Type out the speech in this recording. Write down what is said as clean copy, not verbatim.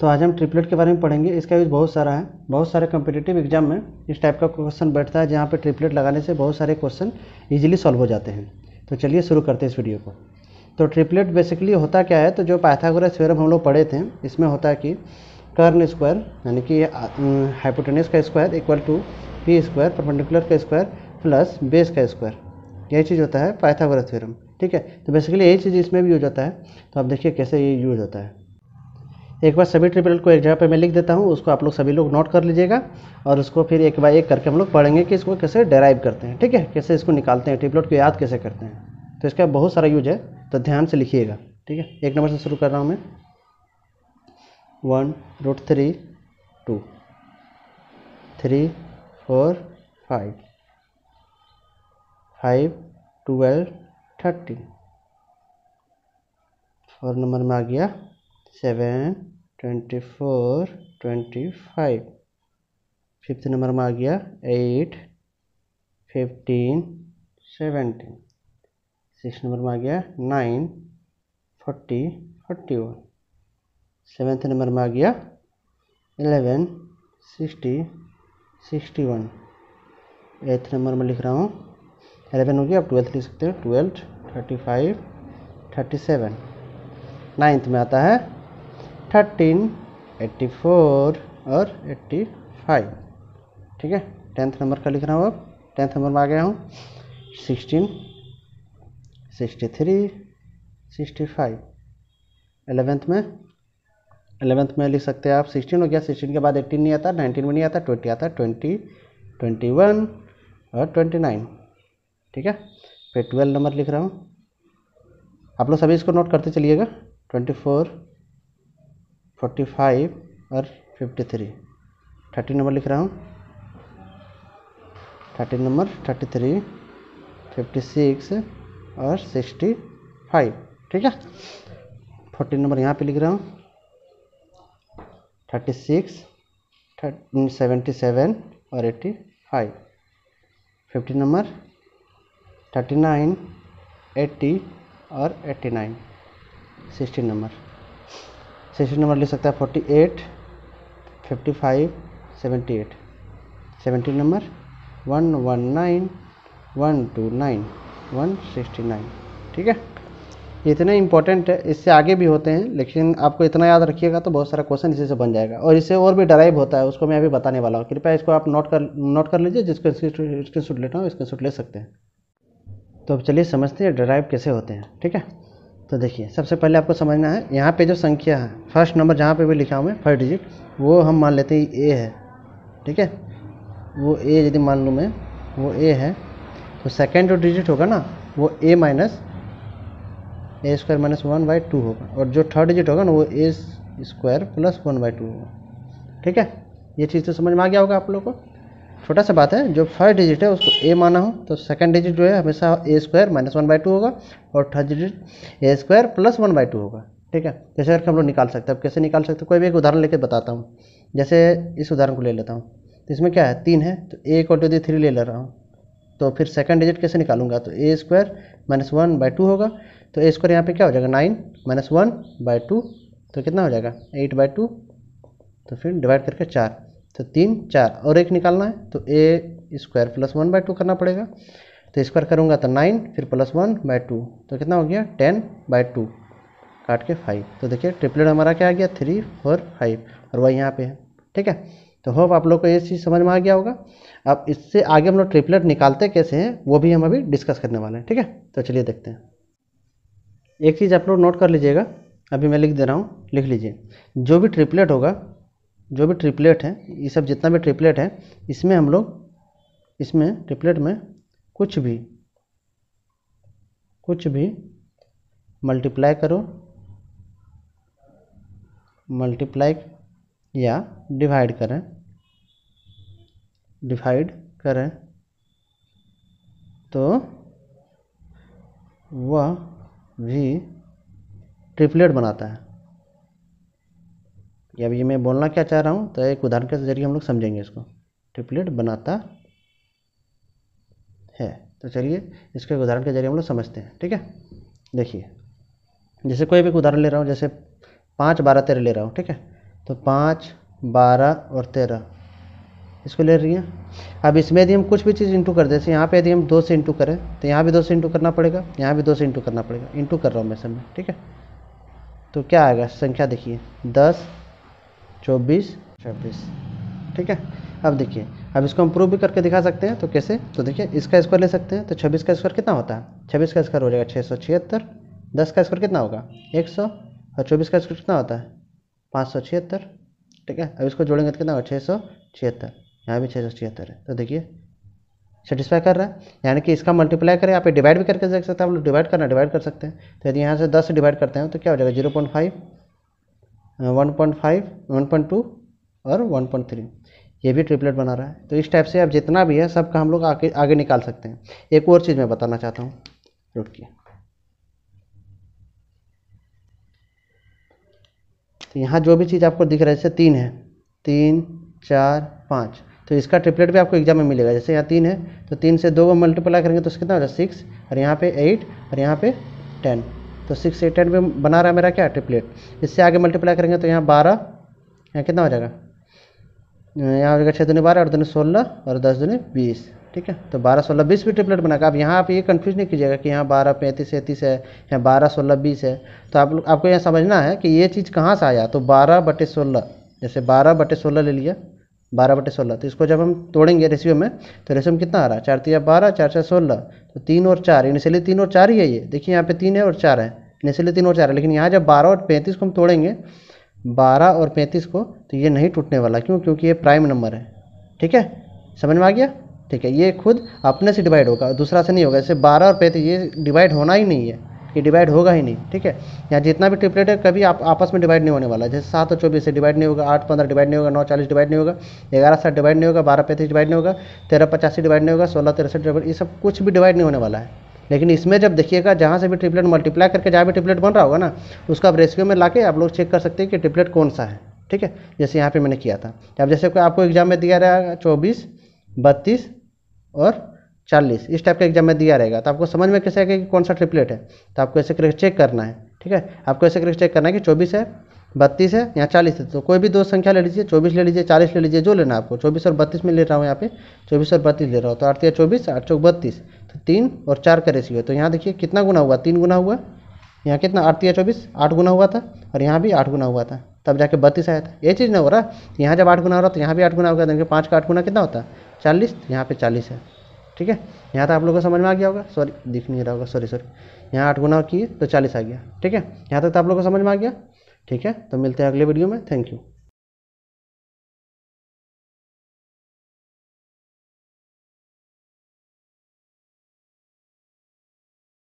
तो आज हम ट्रिपलेट के बारे में पढ़ेंगे। इसका यूज़ बहुत सारा है, बहुत सारे कॉम्पिटिटिव एग्जाम में इस टाइप का क्वेश्चन बैठता है जहाँ पे ट्रिपलेट लगाने से बहुत सारे क्वेश्चन इजीली सॉल्व हो जाते हैं। तो चलिए शुरू करते हैं इस वीडियो को। तो ट्रिपलेट बेसिकली होता क्या है, तो जो पाइथागोरस थ्योरम हम लोग पढ़े थे इसमें होता है कि कर्न स्क्वायर यानी कि हाइपोटेनस का square equal to P square perpendicular का स्क्वायर प्लस बेस का स्क्वायर, यही चीज़ होता है पाइथागोरस थ्योरम। ठीक है, तो बेसिकली यही चीज़ इसमें भी यूज होता है। तो आप देखिए कैसे ये यूज होता है। एक बार सभी ट्रिपलेट को एक जगह पे मैं लिख देता हूँ, उसको आप लोग सभी लोग नोट कर लीजिएगा और उसको फिर एक बार एक करके हम लोग पढ़ेंगे कि इसको कैसे डेराइव करते हैं। ठीक है, कैसे इसको निकालते हैं, ट्रिपलेट को याद कैसे करते हैं। तो इसका बहुत सारा यूज है, तो ध्यान से लिखिएगा। ठीक है, एक नंबर से शुरू कर रहा हूँ मैं। 1√3 2 3 4 5 5 12 30 और नंबर में आ गया 7 24 25। फिफ्थ नंबर में आ गया 8 15 17। सिक्स नंबर में आ गया 9 40 41। सेवेंथ नंबर में आ गया 11 60 61। एट्थ नंबर में लिख रहा हूँ 11 हो गया, अब 12 लिख सकते हैं 12 35 37। नाइन्थ में आता है 13 84 और 85। ठीक है, टेंथ नंबर का लिख रहा हूँ। अब टेंथ नंबर में आ गया हूँ 16 63 65। एलेवेंथ में लिख सकते हैं आप 16 हो गया, 16 के बाद 18 नहीं आता, 19 में नहीं आता, 20 आता है, 20 21 और 29। ठीक है, फिर 12 नंबर लिख रहा हूँ। आप लोग सभी इसको नोट करते चलिएगा। 24 45 और 53। 30 नंबर लिख रहा हूँ। 30 नंबर 33 56 और 65। ठीक है, 14 नंबर यहाँ पे लिख रहा हूँ 36 77 और 85। 15 नंबर 39 80 और 89। 16 नंबर लिख सकता है 48 55 78। 17 नंबर 119 129 169। ठीक है, इतने इंपॉर्टेंट है, इससे आगे भी होते हैं लेकिन आपको इतना याद रखिएगा तो बहुत सारा क्वेश्चन इसी से बन जाएगा। और इससे और भी डराइव होता है, उसको मैं अभी बताने वाला हूँ। कृपया इसको आप नोट कर लीजिए। जिसको स्क्रीनशॉट लेना हो स्क्रीनशॉट ले सकते हैं। तो अब चलिए समझते हैं डराइव कैसे होते हैं। ठीक है, तो देखिए सबसे पहले आपको समझना है यहाँ पे जो संख्या है, फर्स्ट नंबर जहाँ पे भी लिखा हुआ है फर्स्ट डिजिट, वो हम मान लेते हैं ए है। ठीक है, वो ए यदि मान लूँ मैं वो ए है, तो सेकेंड जो डिजिट होगा ना वो ए माइनस ए स्क्वायर माइनस 1/2 होगा, और जो थर्ड डिजिट होगा ना वो ए स्क्वायर प्लस 1/2 होगा। ठीक है, ये चीज़ तो समझ में आ गया होगा आप लोग को। छोटा सा बात है, जो फर्स्ट डिजिट है उसको ए माना हो तो सेकंड डिजिट जो है हमेशा ए स्क्वायर माइनस 1/2 होगा और थर्ड डिजिट ए स्क्वायर प्लस 1/2 होगा। ठीक है, जैसे करके हम लोग निकाल सकते हैं। अब कैसे निकाल सकते हैं, कोई भी एक उदाहरण लेकर बताता हूँ। जैसे इस उदाहरण को ले लेता हूँ, तो इसमें क्या है 3 है, तो ए = 3 ले ले रहा हूँ। तो फिर सेकंड डिजिट कैसे निकालूंगा, तो ए स्क्वायर माइनस 1/2 होगा, तो ए स्क्वायर यहाँ पे क्या हो जाएगा 9 माइनस 1/2, तो कितना हो जाएगा 8/2। तो फिर डिवाइड करके 4, तो 3 4 और एक निकालना है, तो ए स्क्वायर प्लस 1/2 करना पड़ेगा। तो स्क्वायर करूँगा तो 9 फिर प्लस 1/2, तो कितना हो गया 10/2 काट के 5। तो देखिए ट्रिपलेट हमारा क्या आ गया 3 4 5 और वही यहाँ पे है। ठीक है, तो होप आप लोग को ये चीज़ समझ में आ गया होगा। अब इससे आगे हम लोग ट्रिपलेट निकालते कैसे हैं वो भी हम अभी डिस्कस करने वाले हैं। ठीक है, तो चलिए देखते हैं। एक चीज़ आप लोग नोट कर लीजिएगा, अभी मैं लिख दे रहा हूँ, लिख लीजिए। जो भी ट्रिपलेट होगा, जो भी ट्रिपलेट है, ये सब जितना भी ट्रिपलेट है, इसमें हम लोग इसमें ट्रिपलेट में कुछ भी मल्टीप्लाई करो, मल्टीप्लाई या डिवाइड करें तो वह भी ट्रिपलेट बनाता है। अब ये मैं बोलना क्या चाह रहा हूँ, तो एक उदाहरण के जरिए हम लोग समझेंगे इसको। ट्रिपलेट बनाता है, तो चलिए इसके उदाहरण के जरिए हम लोग समझते हैं। ठीक है, देखिए जैसे कोई भी उदाहरण ले रहा हूँ, जैसे 5 12 13 ले रहा हूँ। ठीक है, तो 5, 12 और 13 इसको ले रही है। अब इसमें यदि हम कुछ भी चीज़ इंटू कर दे, जैसे यहाँ पे यदि हम 2 से इंटू करें तो यहाँ भी 2 से इंटू करना पड़ेगा, यहाँ भी 2 से इंटू करना पड़ेगा। इंटू कर रहा हूँ मैं सब में, ठीक है। तो क्या आएगा संख्या देखिए 10, 24, 26, ठीक है। अब देखिए, अब इसको हम प्रूव भी करके दिखा सकते हैं। तो कैसे? तो देखिए इसका स्क्वायर ले सकते हैं। तो 26 का स्क्वायर कितना होता है? 26 का स्क्वायर हो जाएगा 676। 10 का स्क्वायर कितना होगा? 100। और 24 का स्क्वायर कितना होता है? 576, ठीक है। अब इसको जोड़ेंगे तो कितना होगा? 676। यहाँ भी 676 है। तो देखिए सेटिस्फाई कर रहा है, यानी कि इसका मल्टीप्लाई करें, यहाँ पे डिवाइड भी करके देख सकते हैं आप लोग। डिवाइड करना, डिवाइड कर सकते हैं। तो यदि यहाँ से 10 से डिवाइड करते हैं तो क्या हो जाएगा? 0.5, 1.5, 1.2 और 1.3। ये भी ट्रिपलेट बना रहा है। तो इस टाइप से अब जितना भी है सबका हम लोग आगे निकाल सकते हैं। एक और चीज़ मैं बताना चाहता हूँ, रुकिए। तो यहाँ जो भी चीज़ आपको दिख रहा है, जैसे 3 है, 3, 4, 5, तो इसका ट्रिपलेट भी आपको एग्जाम में मिलेगा। जैसे यहाँ 3 है तो 3 से 2 को मल्टीप्लाई करेंगे तो कितना हो जाएगा? 6, और यहाँ पे 8 और यहाँ पे 10। तो 6 से 10 में बना रहा है मेरा क्या? ट्रिपलेट। इससे आगे मल्टीप्लाई करेंगे तो यहाँ 12, यहाँ कितना हो जाएगा? यहाँ हो जाएगा 6 दूनी 12 और 2 16 और 10 दूनी 20, ठीक है। तो 12, 16, 20 भी ट्रिपलेट बनाएगा। अब यहाँ आप ये कंफ्यूज नहीं कीजिएगा कि यहाँ 12, 35, 33 है, यहाँ 12, 16, 20 है। तो आपको यहाँ समझना है कि ये चीज़ कहाँ से आया। तो 12/16, जैसे 12/16 ले लिया, 12/16। तो इसको जब हम तोड़ेंगे रेशियो में, तो रेशियो में कितना आ रहा है? 4 3 12, 4 4 16। तो 3 और 4, इनिशियली 3 और 4 ही है। ये देखिए यहाँ पे 3 है और 4 है, इनिशियली 3 और 4 है। लेकिन यहाँ जब 12 और 35 को हम तोड़ेंगे, 12 और 35 को, तो ये नहीं टूटने वाला। क्यों? क्योंकि ये प्राइम नंबर है, ठीक है। समझ में आ गया? ठीक है। ये खुद अपने से डिवाइड होगा, दूसरा से नहीं होगा। जैसे 12 और 35 ये डिवाइड होना ही नहीं है, ये डिवाइड होगा ही नहीं, ठीक है। यहाँ जितना भी ट्रिपलेट है कभी आप आपस में डिवाइड नहीं होने वाला। जैसे 7 और 24 से डिवाइड नहीं होगा, 8 15 डिवाइड नहीं होगा, 9 40 डिवाइड नहीं होगा, 11 7 डिवाइड नहीं होगा, 12 35 डिवाइड नहीं होगा, 13 85 डिवाइड नहीं होगा, 16 63 डिवाइड, ये सब कुछ भी डिवाइड नहीं होने वाला है। लेकिन इसमें जब देखिएगा, जहाँ से भी ट्रिपलेट मल्टीप्लाई करके जहाँ भी ट्रिपलेट बन रहा होगा ना, उसका आप रेशियो में लाके आप लोग चेक कर सकते हैं कि ट्रिपलेट कौन सा है, ठीक है। जैसे यहाँ पे मैंने किया था। अब जैसे कोई आपको एग्जाम में दिया रहेगा 24, 32 और 40, इस टाइप का एग्जाम में दिया रहेगा, तो आपको समझ में कैसे आएगा कि कौन सा ट्रिपलेट है। तो आपको ऐसे करके चेक करना है, ठीक है। आपको ऐसे करके चेक करना है कि 24 है, 32 है, यहाँ 40 है। तो कोई भी दो संख्या ले लीजिए, 24 ले लीजिए, 40 ले लीजिए, जो लेना आपको। 24 और 32 में ले रहा हूँ, यहाँ पे 24 और 32 ले रहा हूँ। तो 8 3 24, 8 4 32, तो 3 और 4 का रेशियो है। तो यहाँ देखिए कितना गुना हुआ? 3 गुना हुआ। यहाँ कितना? 8 3 24, 8 गुना हुआ था, और यहाँ भी 8 गुना हुआ था, तब जाके 32 आया था। ये चीज़ ना हो रहा, यहाँ जब 8 गुना हो रहा तो यहाँ भी 8 गुना होगा। देखिए 5 का 8 गुना कितना होता है? 40, यहाँ पे 40 है, ठीक है। यहाँ तो आप लोगों को समझ में आ गया होगा, सॉरी दिख नहीं रहा होगा, सॉरी यहाँ 8 गुना किए तो 40 आ गया, ठीक है। यहाँ तक तो आप लोगों को समझ में आ गया, ठीक है। तो मिलते हैं अगले वीडियो में। Thank you.